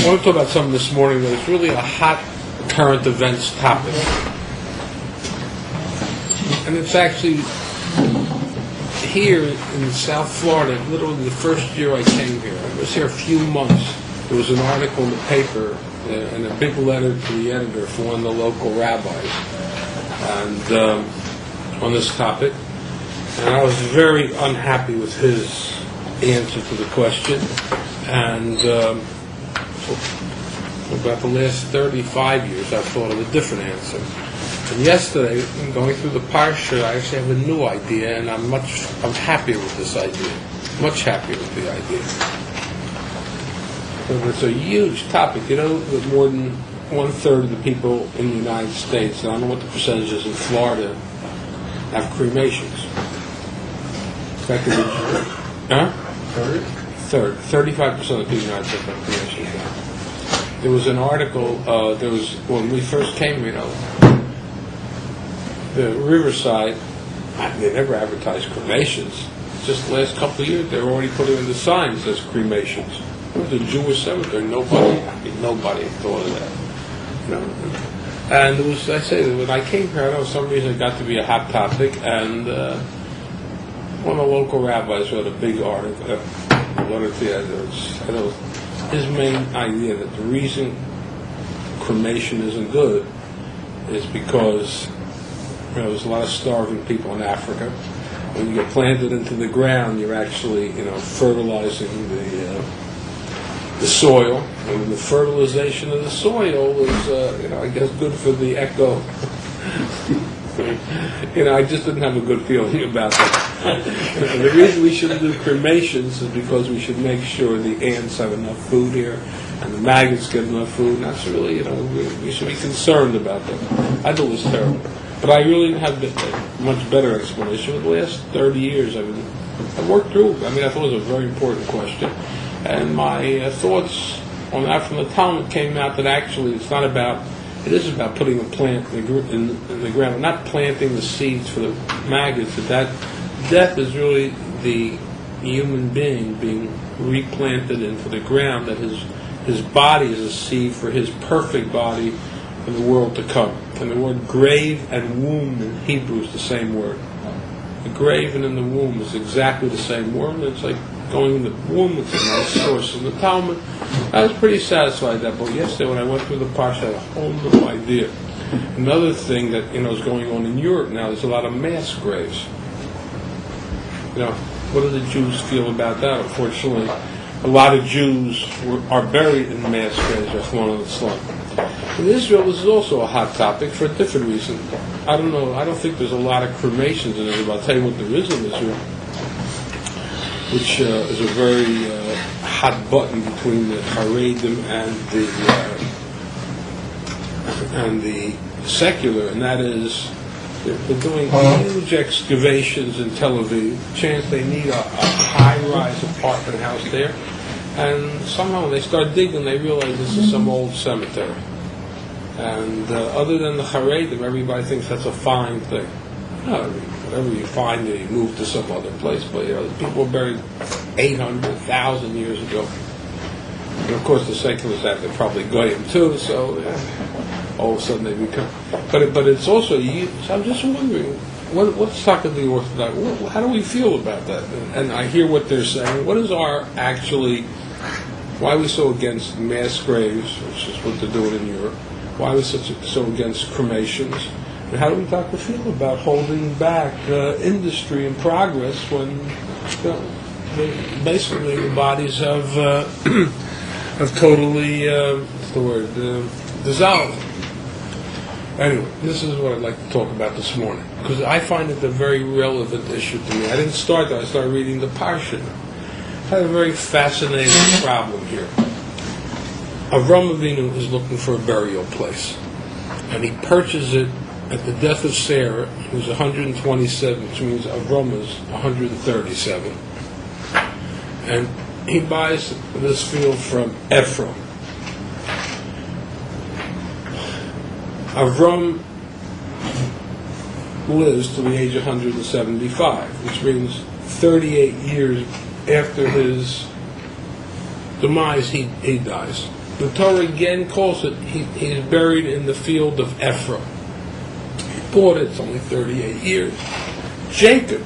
I want to talk about something this morning that is really a hot current events topic. And it's actually here in South Florida, literally the first year I came here. I was here a few months. There was an article in the paper and a big letter to the editor for one of the local rabbis and on this topic. And I was very unhappy with his answer to the question. And for about the last 35 years, I've thought of a different answer. And yesterday, going through the parsha, I actually have a new idea, and I'm happier with this idea. Much happier with the idea. So it's a huge topic. You know that more than 1/3 of the people in the United States, and I don't know what the percentage is in Florida, have cremations. That could be true. Huh? Third. 35% of the people in the United States have cremations now. There was an article, when we first came, the Riverside, they never advertised cremations. Just the last couple of years, they were already putting in the signs as cremations. It was a Jewish cemetery. Nobody thought of that. And it was, I say, when I came here, I don't know, for some reason it got to be a hot topic, and one of the local rabbis wrote a big article. His main idea that the reason cremation isn't good is because there's a lot of starving people in Africa. When you get planted into the ground, you're actually fertilizing the soil, and the fertilization of the soil is I guess good for the echo. I just didn't have a good feeling about that. The reason we shouldn't do cremations is because we should make sure the ants have enough food here and the maggots get enough food. And that's really, we should be concerned about that. I thought it was terrible. But I really didn't have a much better explanation. For the last 30 years, I've worked through. I thought it was a very important question. And my thoughts on that from the Talmud came out that actually it is about putting a plant in the ground, not planting the seeds for the maggots, but that death is really the human being being replanted into the ground, that his body is a seed for his perfect body in the world to come. And the word grave and womb in Hebrew is the same word. The grave and in the womb is exactly the same word. It's like going in the womb. It's a nice source in the Talmud. I was pretty satisfied with that, but yesterday when I went through the parsha, I had a whole new idea. Another thing that is going on in Europe now, there's a lot of mass graves. What do the Jews feel about that? Unfortunately, a lot of Jews are buried in mass graves or thrown on the slum. In Israel, this is also a hot topic for a different reason. I don't know. I don't think there's a lot of cremations in Israel. I'll tell you what there is in Israel, which is a very hot button between the Haredim and the secular, and that is they're doing huge excavations in Tel Aviv. Chance they need a high-rise apartment house there, and somehow when they start digging, they realize this is some old cemetery. And other than the Haredim, everybody thinks that's a fine thing. Whatever you find, you move to some other place. But people were buried 800,000 years ago. And of course, the seculars have they're probably goyim too. So all of a sudden they become. But it's also. So I'm just wondering, what's talking to the Orthodox? How do we feel about that? And I hear what they're saying. What is why are we so against mass graves, which is what they're doing in Europe? Why are we so against cremations? And how do we talk to feel about holding back industry and progress when basically the bodies have totally dissolved? Anyway, this is what I'd like to talk about this morning, because I find it a very relevant issue to me. I didn't start that. I started reading the parsha. I had a very fascinating problem here. Avram Avinu is looking for a burial place, and he purchases it at the death of Sara, who's 127, which means Avram is 137. And he buys this field from Ephraim. Avram lives to the age of 175, which means 38 years after his demise, he dies. The Torah again calls it, he is buried in the field of Ephraim. He bought it, it's only 38 years. Jacob,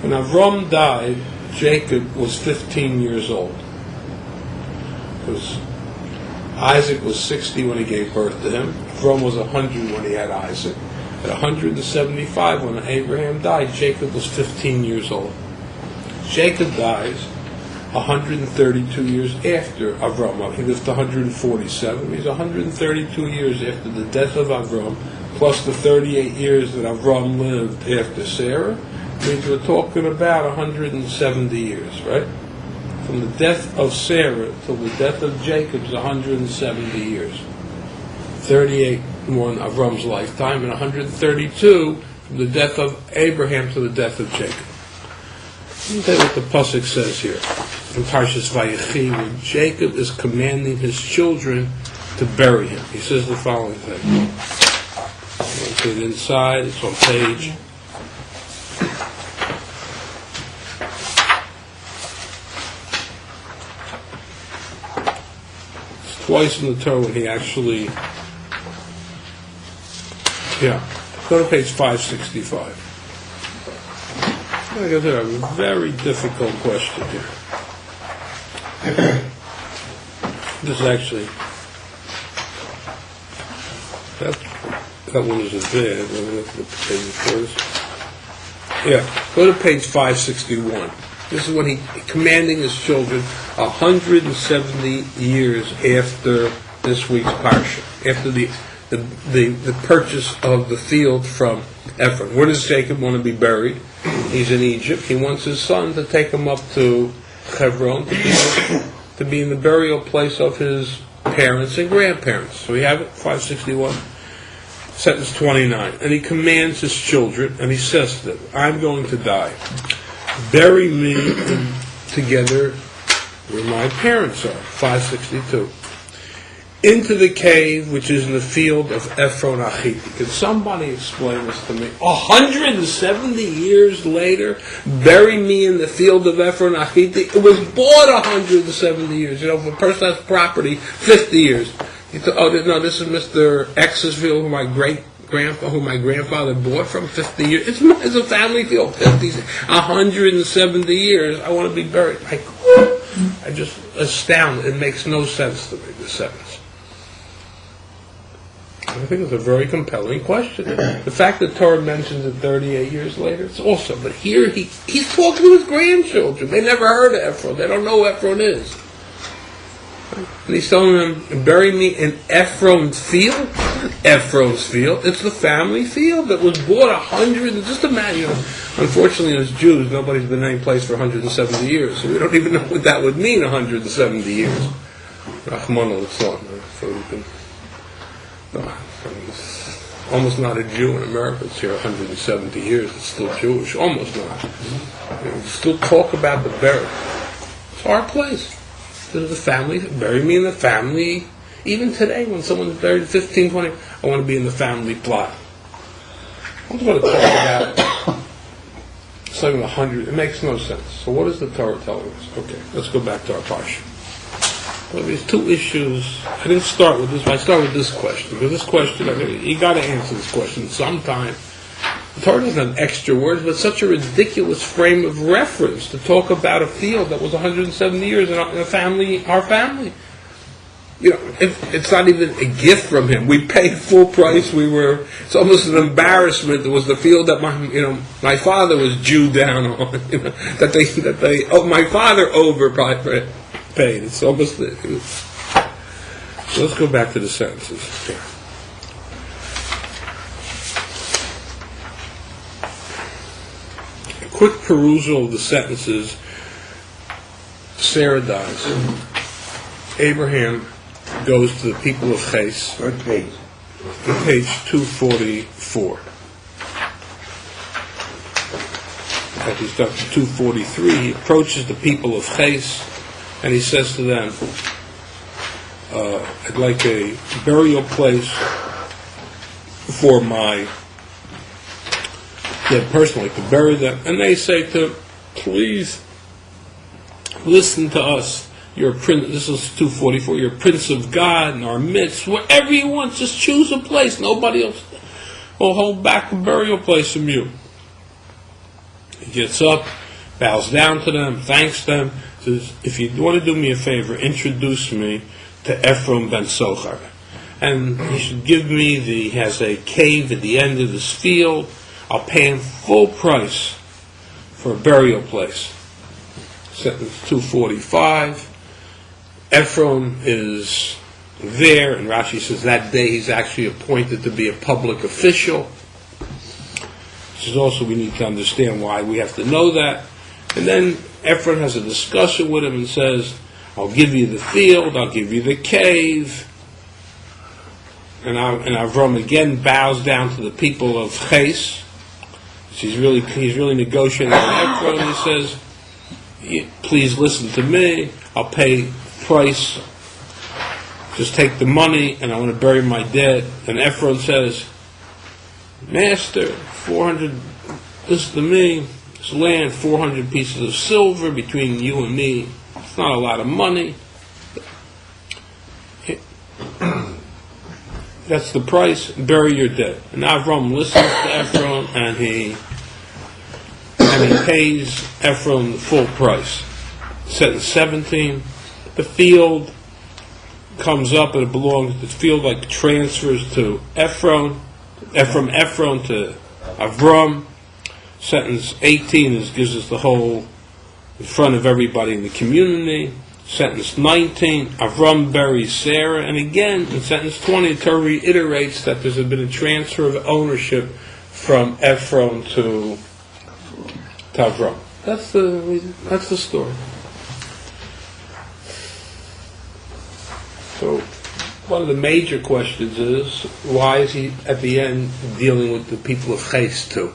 when Avram died, Jacob was 15 years old. Because Isaac was 60 when he gave birth to him. Avram was 100 when he had Isaac. At 175 when Abraham died, Jacob was 15 years old. Jacob dies 132 years after Avram. He lived to 147. He's 132 years after the death of Avram, plus the 38 years that Avram lived after Sarah. Means we're talking about 170 years, right? From the death of Sarah till the death of Jacob is 170 years. 38 more in Avram's lifetime, and 132 from the death of Abraham to the death of Jacob. Let me tell you what the pasuk says here in Parshas Vayechi, when Jacob is commanding his children to bury him. He says the following thing. It's inside. It's on page. It's twice in the Torah when he actually. Yeah, go to page 565. I got a very difficult question here. This is actually, that one isn't bad. Let me look at the page first. Yeah, go to page 561. This is when he commanding his children 170 years after this week's parsha, after the purchase of the field from Ephraim. Where does Jacob want to be buried? He's in Egypt. He wants his son to take him up to Hebron to be in the burial place of his parents and grandparents. So we have it, 561, sentence 29. And he commands his children, and he says to them, I'm going to die. Bury me together where my parents are, 562. Into the cave which is in the field of Ephron Achiti. Can somebody explain this to me? 170 years later, bury me in the field of Ephron Achiti. It was bought 170 years. You know, if a person has property, 50 years. You thought, oh, no, this is Mr. X's field, who my grandfather bought from 50 years. It's a family field, 170 years. I want to be buried. I just astounded. It makes no sense to me, this sentence. I think it's a very compelling question. The fact that Torah mentions it 38 years later, it's awesome. But here he's talking to his grandchildren. They never heard of Ephron. They don't know who Ephron is. And he's telling them, bury me in Ephron's field. Ephron's field. It's the family field that was bought 100. Just imagine. Unfortunately, as Jews, nobody's been in any place for 170 years. So we don't even know what that would mean, 170 years. Rahman al-Islam. No, it's almost not a Jew in America. It's here 170 years. It's still Jewish. Almost not. We still talk about the burial. It's our place. This is the family. Bury me in the family. Even today, when someone's buried at 15, 20, I want to be in the family plot. I'm going to talk about something 100. It makes no sense. So what is the Torah telling us? Okay, let's go back to our parsha. Well, there's two issues. I didn't start with this, but I started with this question. Because this question, you got to answer this question sometime. The Torah doesn't have extra words, but such a ridiculous frame of reference to talk about a field that was 170 years in a family, our family. You know, it's not even a gift from him. We paid full price. It's almost an embarrassment. It was the field that my father was Jew down on. My father overpaid. It's almost. Let's go back to the sentences. Okay. A quick perusal of the sentences. Sarah dies. Abraham goes to the people of Ches. What page? Page 244. At least up to 243, he approaches the people of Ches, and he says to them, I'd like a burial place for my dead person, like to bury them. And they say to him, please listen to us you're a prince. This is 244. You're a prince of God in our midst. Wherever you want, just choose a place. Nobody else will hold back a burial place from you. He gets up, bows down to them, thanks them, says, if you want to do me a favor, introduce me to Ephraim ben Sochar. And he should give me he has a cave at the end of this field. I'll pay him full price for a burial place. Sentence 245. Ephraim is there, and Rashi says that day he's actually appointed to be a public official. This is also, we need to understand why we have to know that. And then Ephraim has a discussion with him and says, I'll give you the field, I'll give you the cave. And Avram again bows down to the people of Ches. He's really negotiating with Ephraim. He says, please listen to me, I'll pay price, just take the money, and I want to bury my dead. And Ephraim says, Master, 400, listen to me, this land, 400 pieces of silver between you and me, it's not a lot of money. That's the price, bury your dead. And Avram listens to Ephraim, and he pays Ephraim the full price. Sentence 17, the field comes up and it belongs, the field like transfers to Ephraim to Avram. Sentence 18 gives us the whole in front of everybody in the community. Sentence 19, Avram buries Sara. And again, in sentence 20, the Torah reiterates that there's been a transfer of ownership from Ephraim to Avram. That's the story. So, one of the major questions is, why is he at the end dealing with the people of Ches too?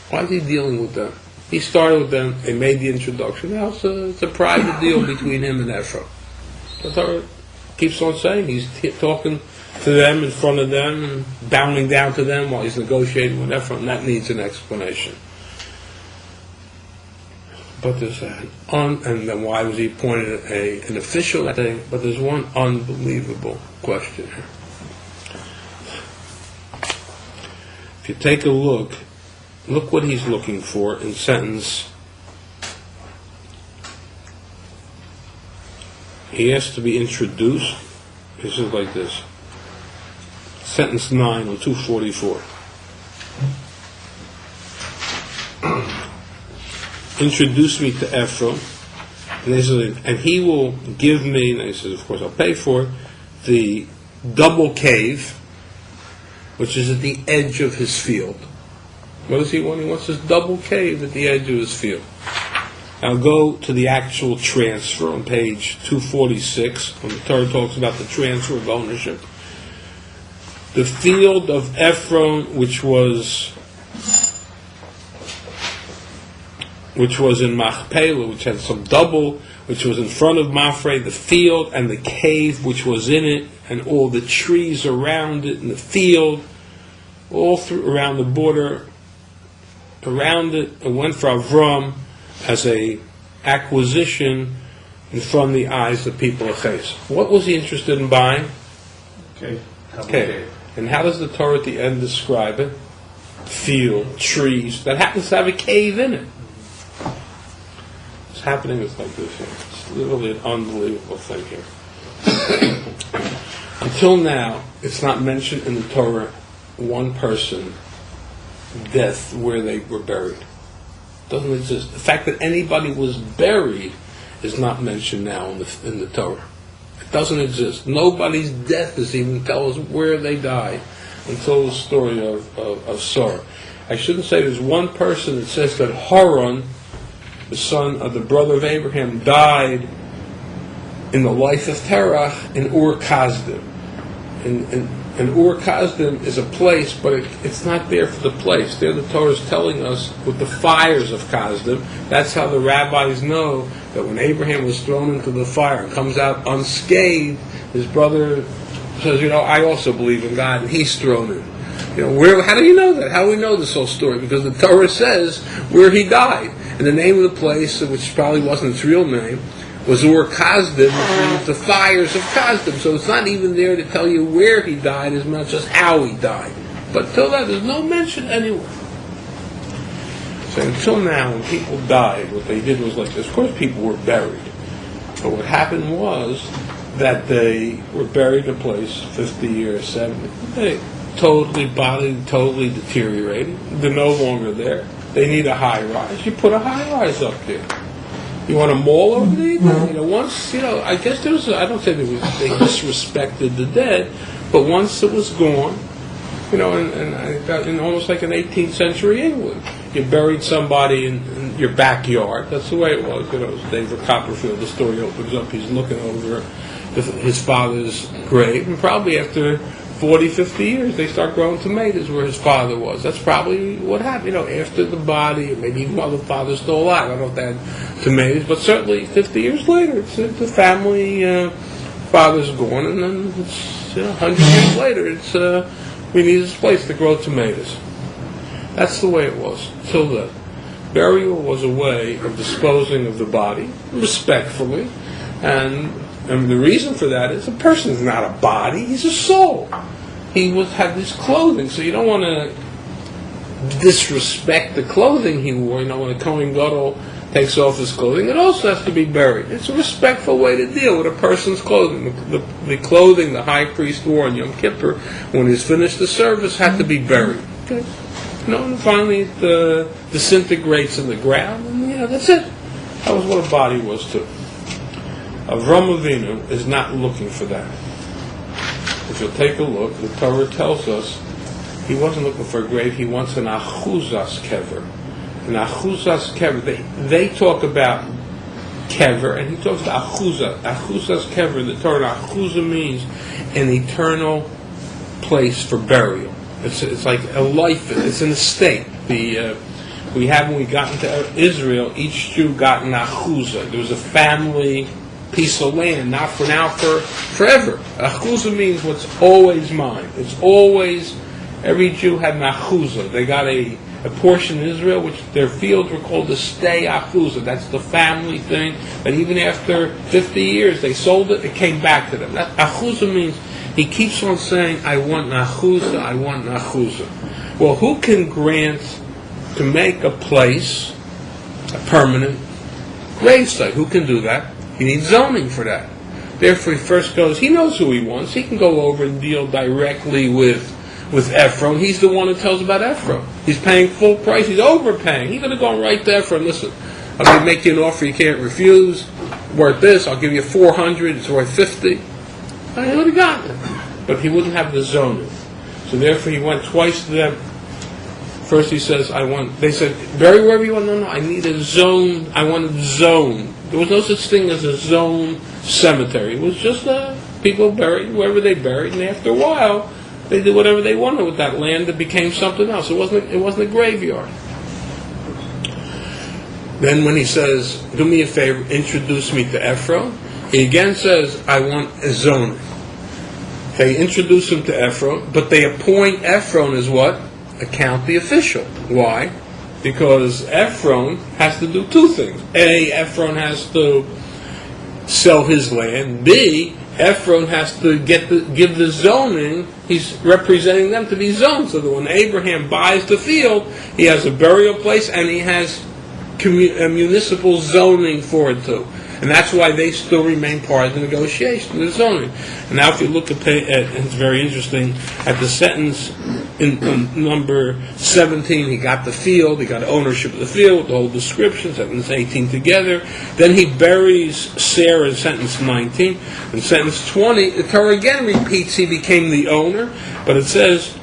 Why is he dealing with them? He started with them, they made the introduction. Now it's a private deal between him and Ephraim. The Torah keeps on saying he's talking to them in front of them and bowing down to them while he's negotiating with Ephraim. That needs an explanation. But there's and then why was he appointed an official that day? But there's one unbelievable question here. If you take a look what he's looking for in sentence. He has to be introduced. This is like this. Sentence 9 on 244. Introduce me to Ephraim, and he will give me, and he says, of course I'll pay for it, the double cave, which is at the edge of his field. What does he want? He wants this double cave at the edge of his field. I'll go to the actual transfer on page 246, when the Torah talks about the transfer of ownership. The field of Ephraim, which was in Machpelah, which had some double, which was in front of Mafre, the field and the cave which was in it, and all the trees around it in the field, all around the border, around it, and went for Avram as a acquisition in front of the eyes of the people of Ches. What was he interested in buying? Okay. And how does the Torah at the end describe it? Field, trees, that happens to have a cave in it. What's happening is like this here. It's literally an unbelievable thing here. Until now, it's not mentioned in the Torah one person death where they were buried. Doesn't exist. The fact that anybody was buried is not mentioned now in the Torah. It doesn't exist. Nobody's death is even tell us where they died until the story of Sora. I shouldn't say there's one person that says that Haran, the son of the brother of Abraham, died in the life of Terach in Ur Kasdim. And Ur Kasdim is a place, but it's not there for the place. There the Torah is telling us with the fires of Kasdim. That's how the rabbis know that when Abraham was thrown into the fire and comes out unscathed, his brother says, I also believe in God, and he's thrown in. How do you know that? How do we know this whole story? Because the Torah says where he died. And the name of the place, which probably wasn't its real name, was Ur Kasdim, which means the fires of Kasdim. So it's not even there to tell you where he died as much as how he died. But till that, there's no mention anywhere. So until now, when people died, what they did was like this. Of course, people were buried. But what happened was that they were buried in a place 50 years, 70. They body totally deteriorated. They're no longer there. They need a high rise. You put a high rise up there. You want a mall over there? Once, I guess there was, I don't say they disrespected the dead, but once it was gone, in almost like in 18th century England, you buried somebody in your backyard. That's the way it was. David Copperfield, the story opens up, he's looking over his father's grave, and probably after 40, 50 years, they start growing tomatoes where his father was. That's probably what happened. After the body, maybe even while the father's still alive. I don't know if they had tomatoes, but certainly 50 years later, it's the family, father's gone, and then it's 100 years later, it's we need this place to grow tomatoes. That's the way it was till then. Burial was a way of disposing of the body respectfully, and the reason for that is a person is not a body; he's a soul. He had this clothing, so you don't want to disrespect the clothing he wore. When a Kohen Gadol takes off his clothing, it also has to be buried. It's a respectful way to deal with a person's clothing. The clothing the high priest wore on Yom Kippur, when he's finished the service, had to be buried. Okay? And finally it disintegrates in the ground, and that's it. That was what a body was too. Avram Avinu is not looking for that. If you'll take a look, the Torah tells us he wasn't looking for a grave, he wants an achuzas kever. An achuzas kever, they talk about kever, and he talks about achuzas kever. The Torah, achuza means an eternal place for burial. It's like a life, it's an estate. We have, when we got into Israel, each Jew got an achuzah. There was a family piece of land, not for now, for forever. Achuzah means what's always mine. It's always, every Jew had an achuzah. They got a portion in Israel, which their fields were called the stay achuzah. That's the family thing. But even after 50 years, they sold it came back to them. That achuzah means, he keeps on saying, I want an achuzah, I want an achuzah. Well, who can grant to make a place a permanent gravesite? Who can do that? He needs zoning for that. Therefore, he first goes, he knows who he wants. He can go over and deal directly with Ephron. He's the one who tells about Ephron. He's paying full price. He's overpaying. He's going to go right to Ephron. Listen, I'm going to make you an offer you can't refuse. Worth this. I'll give you 400. It's worth 50. And he would have gotten it. But he wouldn't have the zoning. So therefore, he went twice to them. First he says, they said, bury wherever you want. No, I need a zone. I want a zone. There was no such thing as a zone cemetery. It was just people buried wherever they buried, and after a while, they did whatever they wanted with that land. It became something else. It wasn't a graveyard. Then when he says, do me a favor, introduce me to Ephron, he again says, I want a zone. They introduce him to Ephron, but they appoint Ephron as what? A county official. Why? Because Ephron has to do two things. A, Ephron has to sell his land. B, Ephron has to give the zoning. He's representing them to be zoned, so that when Abraham buys the field, he has a burial place and he has municipal zoning for it too. And that's why they still remain part of the negotiation, the zoning. And now if you look at it's very interesting, at the sentence in number 17, he got the field, he got ownership of the field, with the whole description, sentence 18 together. Then he buries Sarah in sentence 19. In sentence 20, the Torah again repeats he became the owner, but it says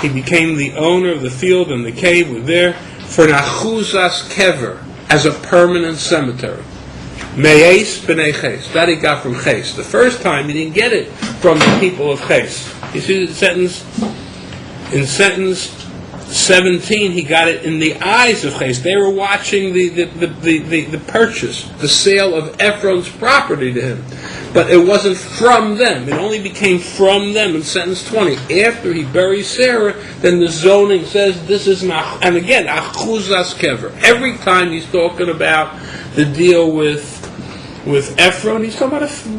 he became the owner of the field and the cave were there for an achuzas kever, as a permanent cemetery. Me'es b'nei Ches. That he got from Ches. The first time he didn't get it from the people of Ches. You see the sentence? In sentence 17, he got it in the eyes of Ches. They were watching the purchase, the sale of Ephron's property to him. But it wasn't from them. It only became from them in sentence 20. After he buries Sarah, then the zoning says this is not. And again, achuzas kever. Every time he's talking about the deal with with Ephron, he's talking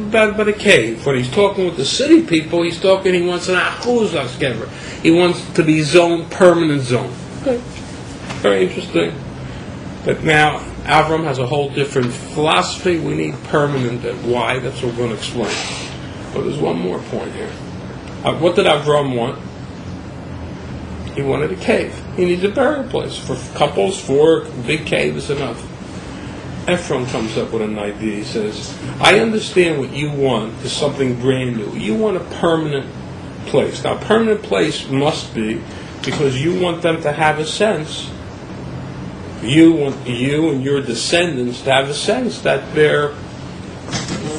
about a cave. When he's talking with the city people, he wants an achuzas kever. He wants to be permanent zone. Okay. Very interesting. But now, Avram has a whole different philosophy. We need permanent. Why? That's what we're going to explain. But there's one more point here. What did Avram want? He wanted a cave. He needs a burial place. For couples, 4 big cave is enough. Ephron comes up with an idea. He says, I understand what you want is something brand new. You want a permanent place. Now, a permanent place must be because you want them to have a sense. You want you and your descendants to have a sense that their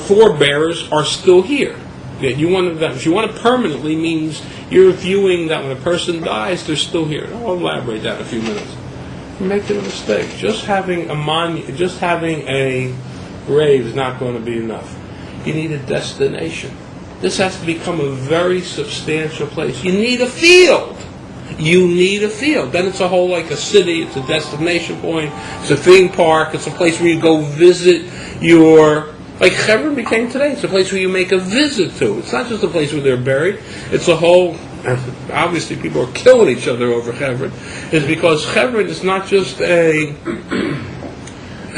forebears are still here. That you want them. If you want it permanently, means you're viewing that when a person dies, they're still here. I'll elaborate that in a few minutes. You're making a mistake. Just having a grave is not going to be enough. You need a destination. This has to become a very substantial place. You need a field. You need a field. Then it's a whole like a city. It's a destination point. It's a theme park. It's a place where you go visit your... Like Hebron became today. It's a place where you make a visit to. It's not just a place where they're buried. It's a whole... Obviously, people are killing each other over Hebron. It's because Hebron is not just a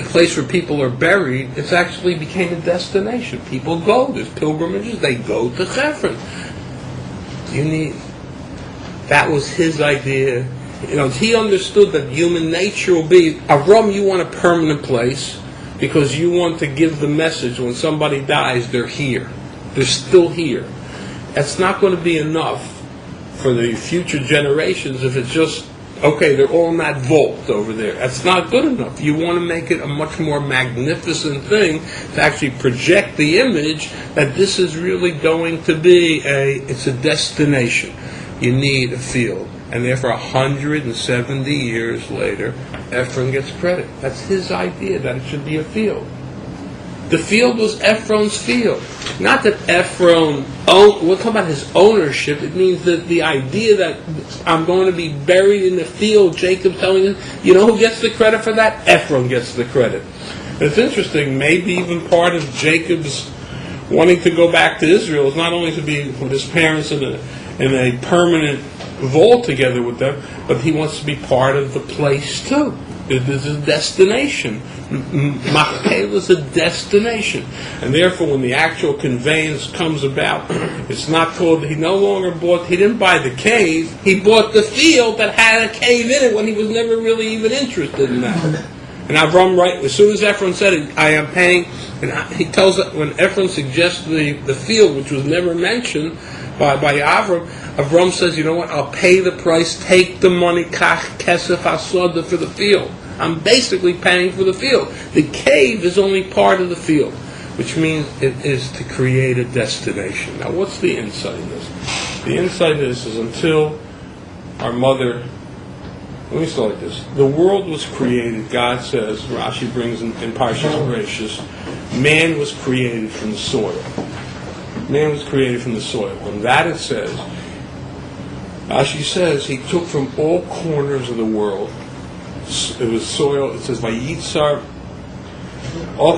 place where people are buried. It's actually became a destination. People go. There's pilgrimages. They go to Hebron. That was his idea. He understood that human nature will be... Avram, you want a permanent place because you want to give the message when somebody dies, they're here. They're still here. That's not going to be enough for the future generations if it's just, okay, they're all in that vault over there. That's not good enough. You want to make it a much more magnificent thing to actually project the image that this is really going to be it's a destination. You need a field. And therefore, 170 years later, Ephron gets credit. That's his idea, that it should be a field. The field was Ephron's field. Not that Ephron we'll talk about his ownership. It means that the idea that I'm going to be buried in the field, Jacob's telling him, you know who gets the credit for that? Ephron gets the credit. It's interesting, maybe even part of Jacob's wanting to go back to Israel is not only to be with his parents in a permanent vault together with them, but he wants to be part of the place too. There's a destination. Machpelah is a destination. And therefore, when the actual conveyance comes about, it's not called, he didn't buy the cave, he bought the field that had a cave in it when he was never really even interested in that. And Avram, right, as soon as Ephron said it, I am paying, and he tells that when Ephron suggests the field, which was never mentioned by Avram says, you know what, I'll pay the price, take the money, kach kesef hasoda for the field. I'm basically paying for the field. The cave is only part of the field, which means it is to create a destination. Now, what's the insight in this? The insight in this is until our mother... Let me start like this. The world was created, God says, Rashi brings in Parshas Bereshis, man was created from the soil. Man was created from the soil. And that it says, Rashi says, he took from all corners of the world. It was soil. It says, Vayitzar.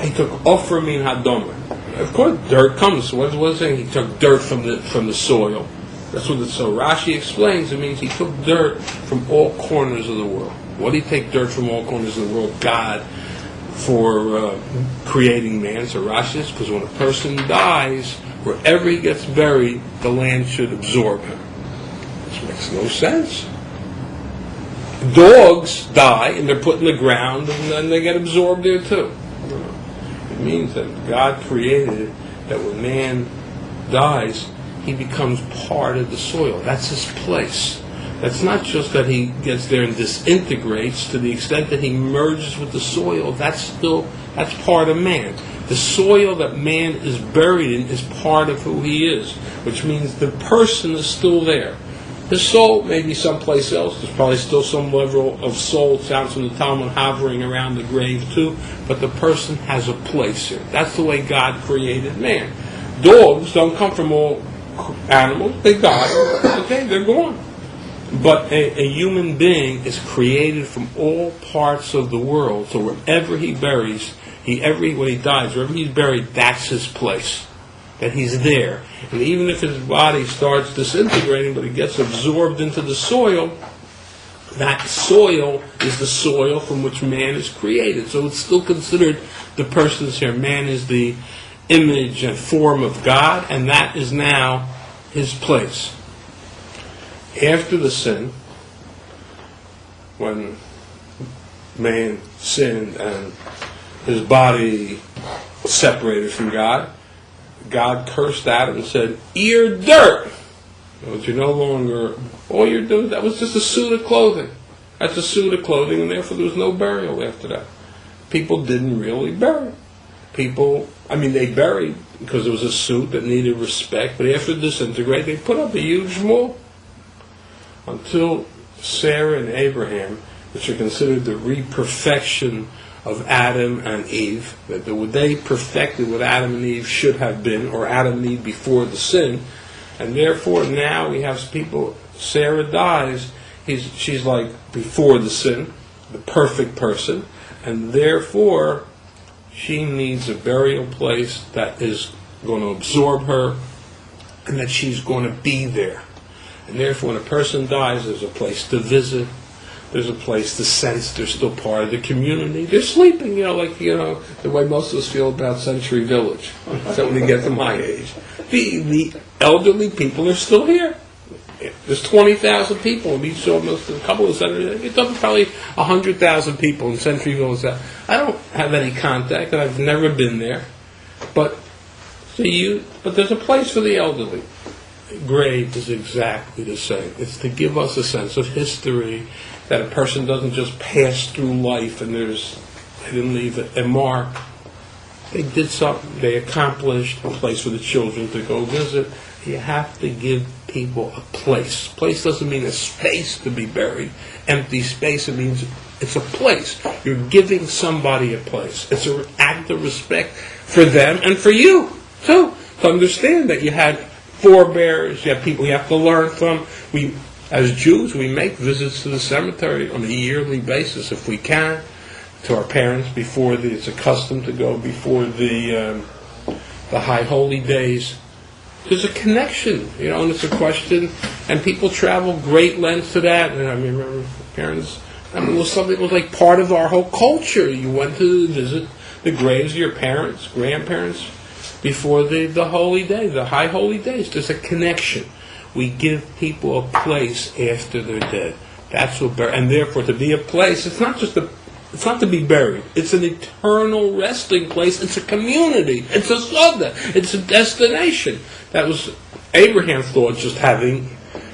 He took Ofra min Hadoma. Of course, dirt comes. What is it saying? He took dirt from the soil. That's what so Rashi explains. It means he took dirt from all corners of the world. What did he take dirt from all corners of the world? God, for creating man. So Rashi says, because when a person dies, wherever he gets buried, the land should absorb him. This makes no sense. Dogs die and they're put in the ground and then they get absorbed there too. It means that God created it, that when man dies, he becomes part of the soil. That's his place. That's not just that he gets there and disintegrates to the extent that he merges with the soil. That's part of man. The soil that man is buried in is part of who he is, which means the person is still there. His soul may be someplace else. There's probably still some level of soul, sounds from the Talmud, hovering around the grave too, but the person has a place here. That's the way God created man. Dogs don't come from all animals. They die. Okay, they're gone. But a human being is created from all parts of the world, so wherever he buries, When he dies, wherever he's buried, that's his place. That he's there. And even if his body starts disintegrating, but it gets absorbed into the soil, that soil is the soil from which man is created. So it's still considered the person's here. Man is the image and form of God, and that is now his place. After the sin, when man sinned and his body was separated from God, God cursed Adam and said, "You're dirt." But you're no longer, all you're doing, that was just a suit of clothing. That's a suit of clothing, and therefore there was no burial after that. People didn't really bury. They buried because it was a suit that needed respect, but after it disintegrated, they put up a huge wall. Until Sarah and Abraham, which are considered the re-perfection of Adam and Eve, that they perfected what Adam and Eve should have been, or Adam and Eve before the sin, and therefore now we have people, Sarah dies, she's like before the sin, the perfect person, and therefore she needs a burial place that is going to absorb her, and that she's going to be there. And therefore when a person dies, there's a place to visit, there's a place to sense they're still part of the community. They're sleeping, the way most of us feel about Century Village. So when you get to my age. The elderly people are still here. There's 20,000 people in each, almost a couple of centers. It's up to probably 100,000 people in Century Village. I don't have any contact, and I've never been there. But there's a place for the elderly. Grave is exactly the same. It's to give us a sense of history, that a person doesn't just pass through life and they didn't leave a mark. They did something, they accomplished, a place for the children to go visit. You have to give people a place. Place doesn't mean a space to be buried. Empty space, it means it's a place. You're giving somebody a place. It's an act of respect for them and for you, too. To understand that you had forebears, you have people you have to learn from. As Jews, we make visits to the cemetery on a yearly basis, if we can, to our parents it's a custom to go before the high holy days. There's a connection, and it's a question, and people travel great lengths to that. And I remember parents, it was something that was like part of our whole culture. You went to visit the graves of your parents, grandparents, before the holy day, the high holy days. There's a connection. We give people a place after they're dead. That's what and therefore to be a place, it's not to be buried. It's an eternal resting place. It's a community. It's a sada. It's a destination. That was Abraham thought just having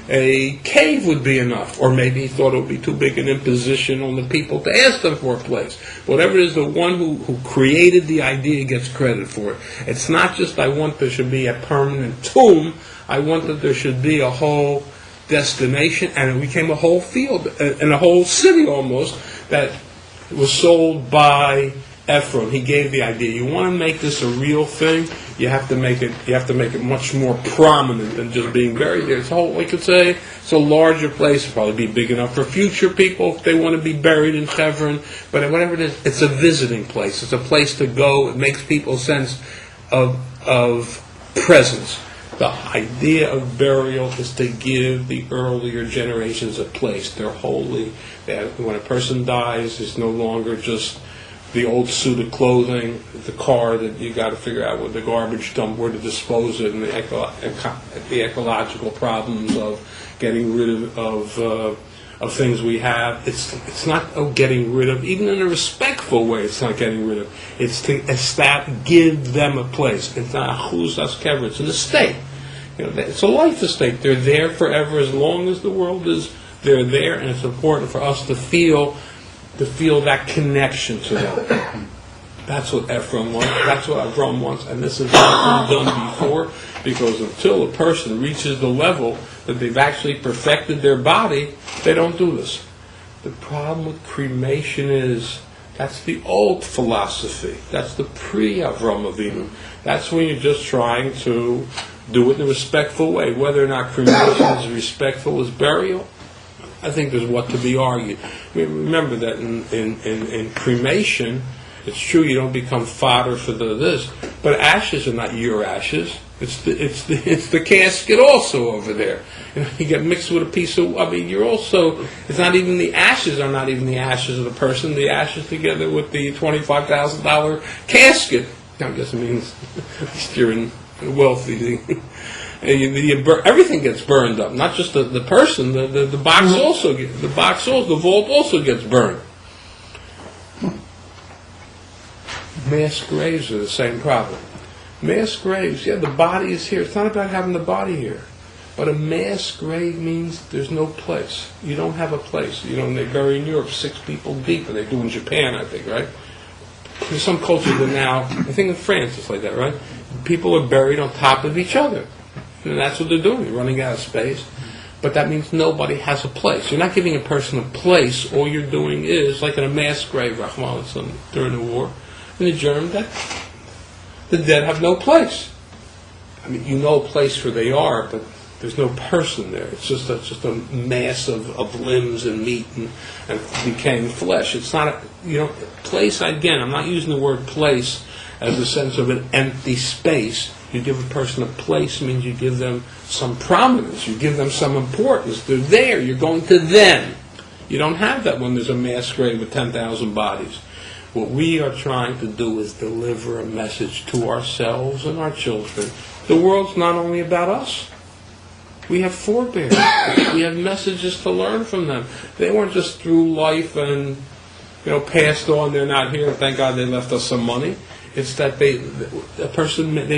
a cave would be enough, or maybe he thought it would be too big an imposition on the people to ask them for a place. Whatever it is, the one who created the idea gets credit for it. It's not just I want there should be a permanent tomb. I want that there should be a whole destination, and it became a whole field and a whole city almost that was sold by Ephraim. He gave the idea. You want to make this a real thing, you have to make it much more prominent than just being buried there. It's a whole, we could say, it's a larger place. It'll probably be big enough for future people if they want to be buried in Hebron. But whatever it is, it's a visiting place. It's a place to go. It makes people sense of presence. The idea of burial is to give the earlier generations a place. They're holy. When a person dies, it's no longer just the old suit of clothing, the car that you got to figure out with the garbage dump where to dispose it, and the ecological problems of getting rid of things we have. It's not getting rid of, even in a respectful way. It's not getting rid of. It's to give them a place. It's not a chuzas kever. It's an estate. It's a life estate. They're there forever as long as the world is. They're there, and it's important for us to feel that connection to them. That's what Ephraim wants. That's what Avram wants, and this has not been done before, because until a person reaches the level that they've actually perfected their body, they don't do this. The problem with cremation is that's the old philosophy. That's the pre-Avram Avinu. That's when you're just trying to do it in a respectful way. Whether or not cremation is respectful as burial, I think there's what to be argued. Remember that in cremation, It's true you don't become fodder for this, but ashes are not your ashes. It's the casket also over there. You get mixed with a piece of. You're also. It's not even the ashes are not even the ashes of the person. The ashes together with the $25,000 casket. I guess it means you're wealthy. Everything gets burned up, not just the person. The box also the vault also gets burned. Mass graves are the same problem. Mass graves, the body is here. It's not about having the body here. But a mass grave means there's no place. You don't have a place. They bury in Europe 6 people deep, and they do in Japan, I think, right? There's some cultures that now, I think in France it's like that, right? People are buried on top of each other. And that's what they're doing. They're running out of space. But that means nobody has a place. You're not giving a person a place. All you're doing is, like in a mass grave, during the war, in the German, the dead have no place. You know a place where they are, but there's no person there. It's just a mass of limbs and meat and decaying flesh. It's not place. Again, I'm not using the word place as the sense of an empty space. You give a person a place means you give them some prominence. You give them some importance. They're there. You're going to them. You don't have that when there's a mass grave with 10,000 bodies. What we are trying to do is deliver a message to ourselves and our children. The world's not only about us. We have forebears. We have messages to learn from them. They weren't just through life and passed on. They're not here. Thank God they left us some money. It's that they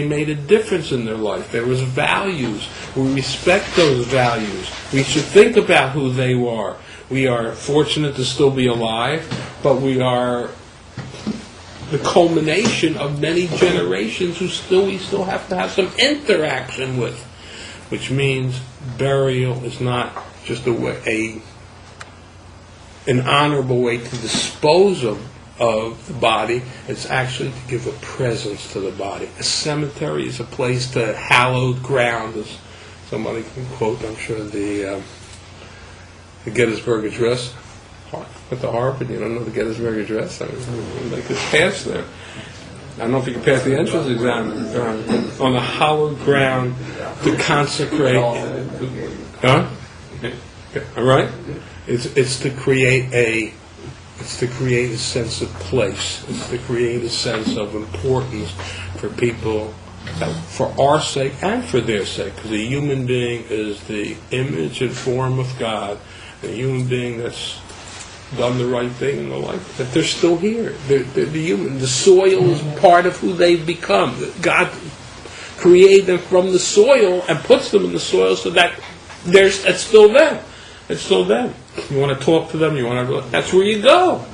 made a difference in their life. There was values. We respect those values. We should think about who they were. We are fortunate to still be alive, but we are the culmination of many generations we still have to have some interaction with, which means burial is not just an honorable way to dispose of the body. It's actually to give a presence to the body. A cemetery is a place to hallowed ground, as somebody can quote, I'm sure, the Gettysburg Address. Went to Harvard, you don't know the Gettysburg Address? They could pass there. I don't know if you can pass the entrance exam on the hallowed ground to consecrate. Huh? All right? It's to create a sense of place. It's to create a sense of importance for people, for our sake and for their sake. Because a human being is the image and form of God. A human being that's done the right thing in their life, that they're still here. They're the human. The soil is part of who they've become. God created them from the soil and puts them in the soil so that it's still them. It's still them. You want to talk to them, that's where you go.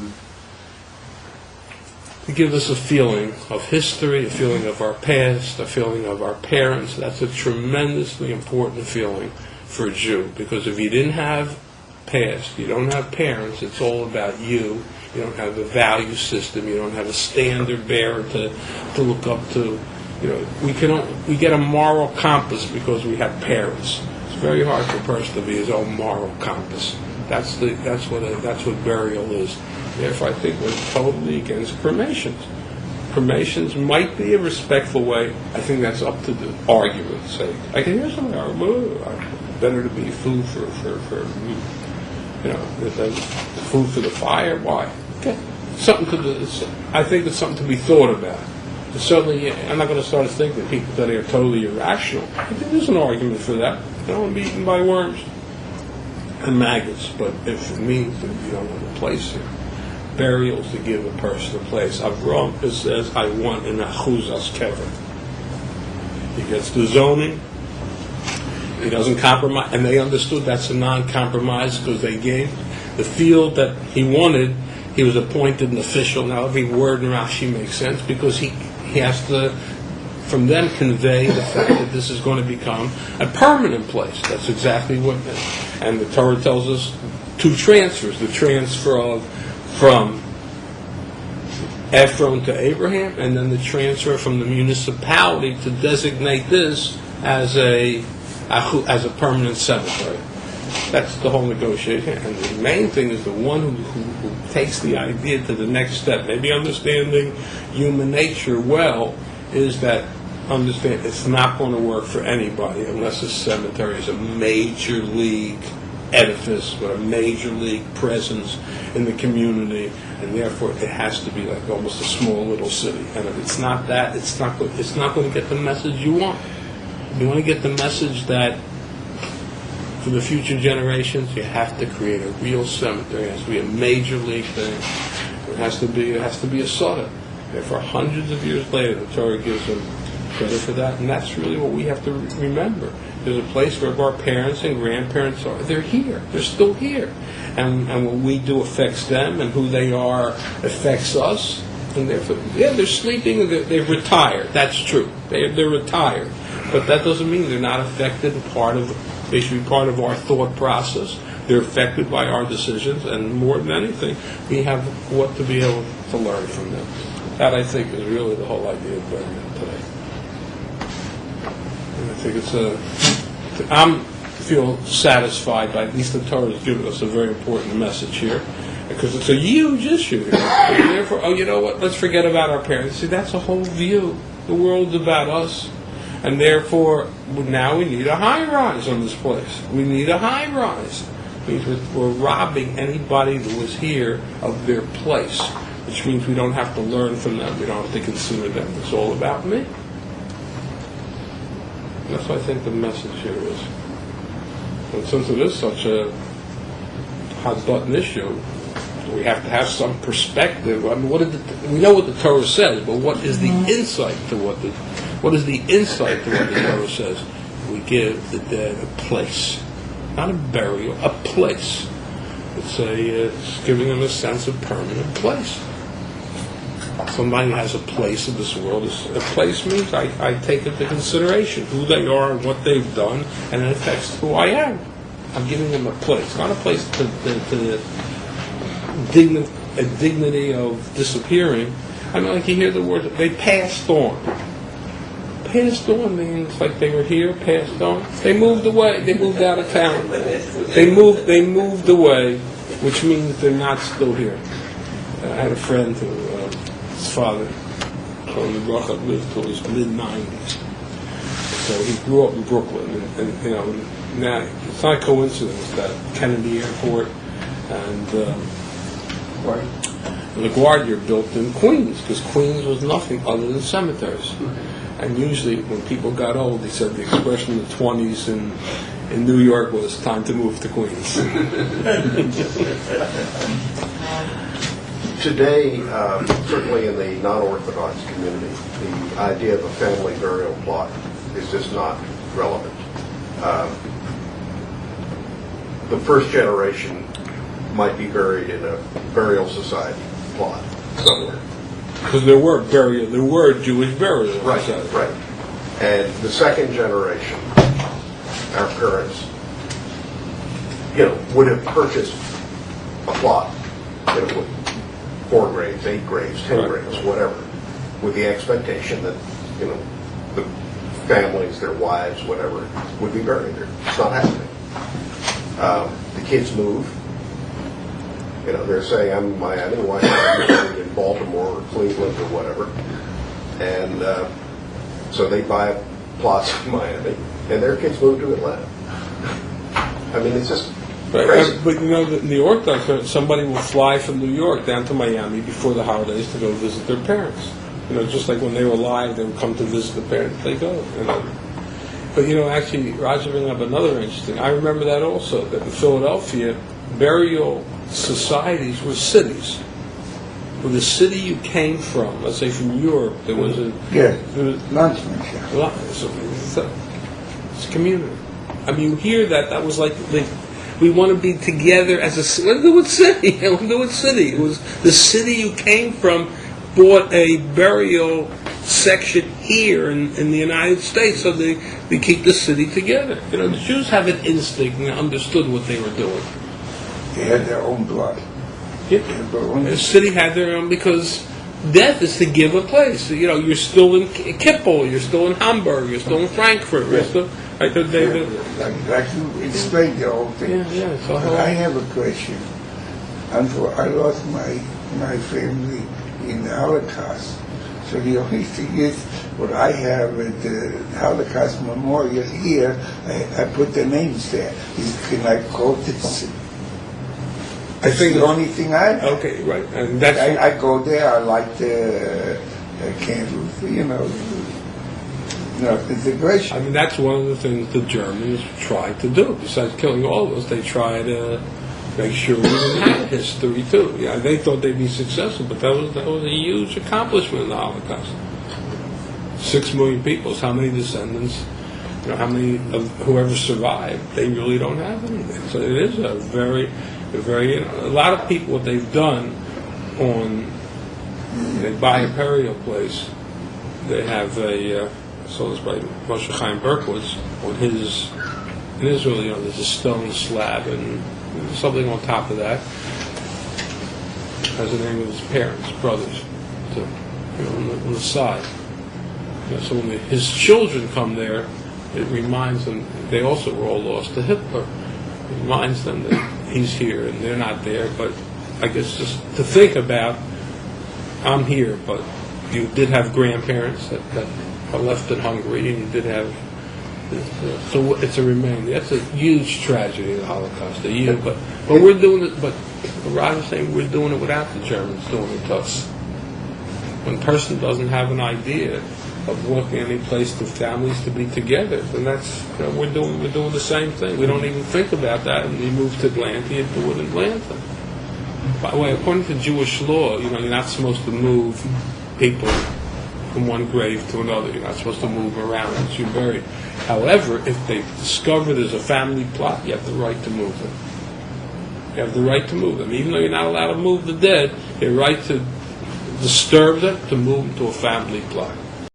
To give us a feeling of history, a feeling of our past, a feeling of our parents. That's a tremendously important feeling for a Jew, because if you didn't have past, you don't have parents, it's all about you. You don't have a value system, you don't have a standard bearer to look up to. We get a moral compass because we have parents. It's very hard for a person to be his own moral compass. That's what burial is. Therefore, I think we're totally against cremations. Cremations might be a respectful way. I think that's up to the argument's sake. I can hear somebody argue, better to be food for food for the fire. Why? Okay. I think it's something to be thought about. Certainly, I'm not going to start to think that people that are totally irrational. I think there's an argument for that. They don't want to be eaten by worms and maggots, but if it means that you don't have a place here. Burials to give a person a place. Avram says, I want an achuzas kever. He gets the zoning. He doesn't compromise, and they understood that's a non-compromise because they gave the field that he wanted. He was appointed an official. Now every word in Rashi makes sense because he has to, from them, convey the fact that this is going to become a permanent place. That's exactly what, and the Torah tells us 2 transfers: the transfer from Ephron to Abraham, and then the transfer from the municipality to designate this as a permanent cemetery. That's the whole negotiation. And the main thing is the one who takes the idea to the next step, maybe understanding human nature well, is that understand it's not going to work for anybody unless a cemetery is a major league edifice with a major league presence in the community, and therefore it has to be like almost a small little city. And if it's not that, it's not going to get the message you want. You want to get the message that for the future generations, you have to create a real cemetery. It has to be a major league thing. It has to be a Sora. Therefore, hundreds of years later, the Torah gives them credit for that, and that's really what we have to remember. There's a place where our parents and grandparents are. They're here. They're still here. And what we do affects them, and who they are affects us. And therefore, they're sleeping, and they've retired. That's true. They're retired. But that doesn't mean they're not affected. They should be part of our thought process. They're affected by our decisions, and more than anything, we have what to be able to learn from them. That, I think, is really the whole idea of learning today. And I think I feel satisfied by at least the Torah has given us a very important message here, because it's a huge issue here. And therefore, you know what? Let's forget about our parents. See, that's a whole view. The world's about us. And therefore, now we need a high rise on this place. We need a high rise. It means we're robbing anybody that was here of their place, which means we don't have to learn from them. We don't have to consider them. It's all about me. And that's what I think the message here is. And since it is such a hot-button issue, we have to have some perspective. I mean, we know what the Torah says, but what is the insight to what is the insight to what the Torah says? We give the dead a place, not a burial, a place. It's giving them a sense of permanent place. Somebody has a place in this world. A place means I take into consideration who they are and what they've done, and it affects who I am. I'm giving them a place, not a place to a dignity of disappearing. I mean, like you hear the word, they passed on. Passed on means like they were here, passed on. They moved away. They moved out of town. They moved away, which means they're not still here. I had a friend who, his father, Rabbi, lived till his mid-90s. So he grew up in Brooklyn, and you know, now it's not a coincidence that Kennedy Airport and LaGuardia built in Queens, because Queens was nothing other than cemeteries. And usually when people got old, they said the expression in the 20s in New York was time to move to Queens. Today, certainly in the non-Orthodox community, the idea of a family burial plot is just not relevant. The first generation might be buried in a burial society plot somewhere. Because there were Jewish burials. Right. And the second generation, our parents, would have purchased a plot, with 4 graves, 8 graves, 10 graves, whatever, with the expectation that, the families, their wives, whatever, would be buried there. It's not happening. The kids move. They're saying, I'm in Miami, why not I'm in Baltimore or Cleveland or whatever. And so they buy plots in Miami, and their kids move to Atlanta. I mean, it's just crazy. But in the Orthodox, somebody will fly from New York down to Miami before the holidays to go visit their parents. Just like when they were alive, they would come to visit the parents. They go. But actually, Roger bringing up another interesting. I remember that also, that in Philadelphia, burial societies were cities. With the city you came from, let's say from Europe, there was a it's a community. I mean, you hear that was like we want to be together as a city. What do with city? What do with city? It was the city you came from bought a burial section here in the United States, so they keep the city together. The Jews have an instinct and understood what they were doing. They had their own blood. Yeah. The city had their own, because death is to give a place. You're still in Kippel, you're still in Hamburg, you're still in Frankfurt. Right, David? Like you explained the whole thing. Yeah. So But I have a question. I lost my family in the Holocaust. So the only thing is, what I have at the Holocaust Memorial here, I put the names there. Can I quote this? I think the only thing I have. Okay, right, and that's I go there. I light the candles. It's a great. I mean, that's one of the things the Germans tried to do. Besides killing all of us, they tried to make sure we didn't have history too. Yeah, they thought they'd be successful, but that was a huge accomplishment in the Holocaust. 6 million people. So how many descendants? How many of whoever survived? They really don't have anything. So it is a very. A lot of people, what they've done they buy a burial place. They have I saw this by Moshe Chaim Berkowitz on in Israel. There's a stone slab and something on top of that has the name of his parents, brothers, on the side. So when his children come there, it reminds them they also were all lost to Hitler. It reminds them that he's here and they're not there. But I guess just to think about, I'm here, but you did have grandparents that are left in Hungary, and you did have. So it's a remainder. That's a huge tragedy, the Holocaust. But we're doing it. But Rod was saying we're doing it without the Germans doing it to us. When a person doesn't have an idea of looking any place for families to be together, then that's we're doing the same thing. We don't even think about that, and you move to Atlanta, you do it in Atlanta. By the way, according to Jewish law, you're not supposed to move people from one grave to another. You're not supposed to move them around once you're buried. However, if they discover there's a family plot, you have the right to move them. You have the right to move them. Even though you're not allowed to move the dead, you have the right to disturb them, to move them to a family plot.